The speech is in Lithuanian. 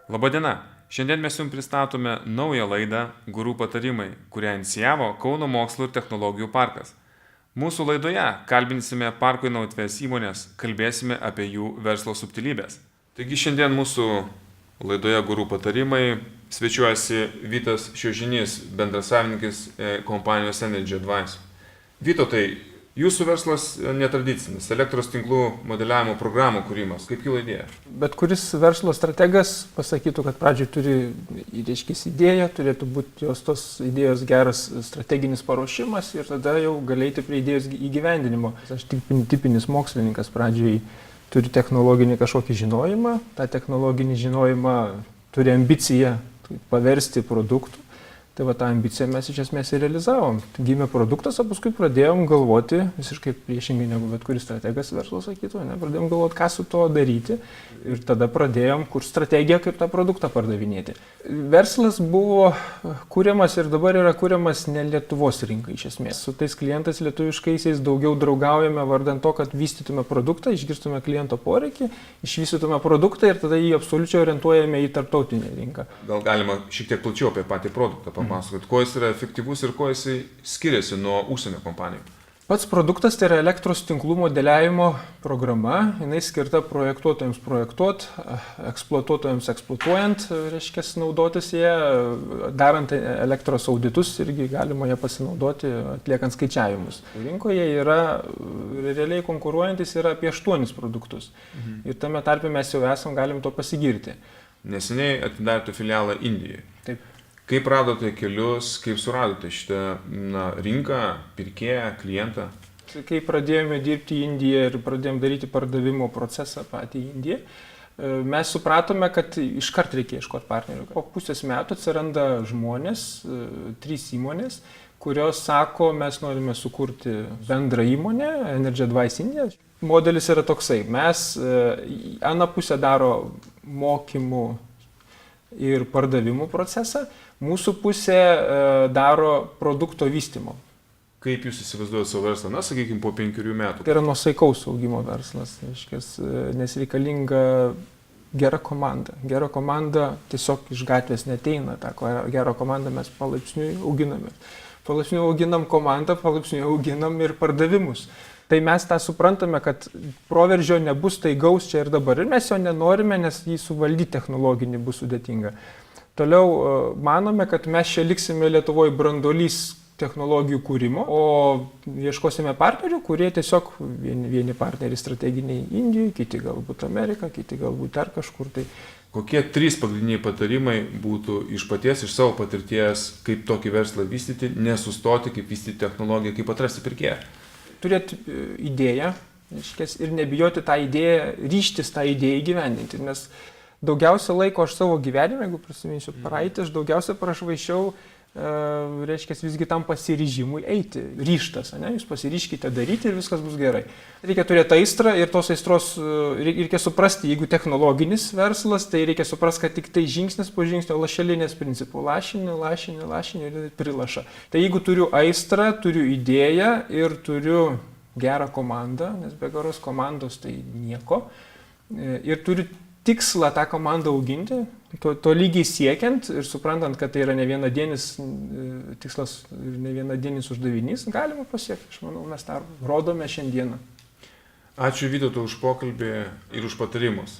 Labadiena! Šiandien mes jums pristatome naują laidą Guru patarimai, kurią inicijavo Kauno mokslo ir technologijų parkas. Mūsų laidoje kalbinsime parko inovatyvias įmonės, kalbėsime apie jų verslo subtilybės. Taigi šiandien mūsų laidoje Guru patarimai svečiuojasi Vytas Šiožinys, bendrasavininkis kompanijos Energy Advice. Vytautai, jūsų verslas netradicinis, elektros tinklų modeliavimo programų kūrimas. Kaip kilo idėja? Bet kuris verslo strategas pasakytų, kad pradžioj turi idėją, turėtų būti jos tos idėjos geras strateginis paruošimas ir tada jau galėti prie idėjos įgyvendinimo. Aš tipinis mokslininkas pradžioj turi technologinį kažkokį žinojimą, tą technologinį žinojimą turi ambiciją paversti produktų. Tai va tą ambiciją mes iš esmės ir realizavom. Gimė produktas, o paskui pradėjom galvoti, visiškai priešingai negu bet kuris strategas verslo sakytų, pradėjom galvoti, ką su to daryti ir tada pradėjom kurti strategiją, kaip tą produktą pardavinėti. Verslas buvo kuriamas ir dabar yra kuriamas ne Lietuvos rinkai iš esmės. Su tais klientais lietuviškaisiais daugiau draugaujame vardan to, kad vystytume produktą, išgirstume kliento poreikį, išvystytume produktą ir tada jį absoliučiai orientuojame į tarptautinę rinką. Gal galima šiek tiek plačiau apie patį produktą papasakoti, kuo jis yra efektyvus ir kuo jis skiriasi nuo užsienio kompanijų? Pats produktas tai yra elektros tinklų modeliavimo programa, jinai skirta projektuotojams projektuoti, eksploatuotojams eksploatuojant, reiškia, naudotis ją, darant elektros auditus irgi galima ją pasinaudoti, atliekant skaičiavimus. Rinkoje yra, realiai konkuruojantis yra apie 8 produktus ir tame tarpe mes jau galim to pasigirti. Neseniai atidarėte filialą Indijoje. Taip. Kaip radote kelius, kaip suradote šitą rinką, pirkėją, klientą? Kai pradėjome dirbti į Indiją ir pradėjome daryti pardavimo procesą patį į Indiją, mes supratome, kad iškart reikia ieškoti partnerių. Po pusės metų atsiranda žmonės, 3 įmonės, kurios sako, mes norime sukurti bendrą įmonę, Energy Advice India. Modelis yra toksai, mes ana pusė daro mokymų ir pardavimų procesą, mūsų pusė daro produkto vystymo. Kaip jūs įsivaizduojate savo verslą, sakykime, po 5 metų? Tai yra nuosaikaus augimo verslas, nes reikalinga gera komanda. Gera komanda tiesiog iš gatvės neteina, tą gerą komandą mes palaipsniui auginame. Palaipsniui auginam komandą, palaipsniui auginam ir pardavimus. Tai mes tą suprantame, kad proveržio nebus staigaus čia ir dabar. Ir mes jo nenorime, nes jį suvaldyti technologinį bus sudėtinga. Toliau manome, kad mes čia liksime Lietuvoje branduolys technologijų kūrimo, o ieškosime partnerių, kurie tiesiog vieni partneriai strateginiai Indijoje, kiti galbūt Amerika, kiti galbūt dar kažkur. Tai. Kokie 3 pagrindiniai patarimai būtų iš savo patirties, kaip tokį verslą vystyti, nesustoti, kaip vystyti technologiją, kaip atrasti pirkėją? Turėti idėją ir nebijoti tą idėją, ryžtis tą idėją įgyvendinti, nes daugiausia laiko aš savo gyvenime, jeigu prisiminsiu praeitį, aš daugiausia prašvaišiau, visgi tam pasiryžimui eiti, ryžtas, jūs pasiryžkite daryti ir viskas bus gerai. Reikia turėti aistrą ir tos aistros reikia suprasti, jeigu technologinis verslas, tai reikia suprasti, kad tik tai žingsnis po žingsnio lašelinės principų, lašinį ir prilaša. Tai jeigu turiu aistrą, turiu idėją ir turiu gerą komandą, nes be geros komandos tai nieko, ir turiu tikslą tą komandą auginti, to lygiai siekiant ir suprantant, kad tai yra ne vienadienis tikslas ir ne vienadienis uždavinys, galima pasiekti. Aš manau, mes tą rodome šiandieną. Ačiū Vytautui už pokalbį ir už patarimus.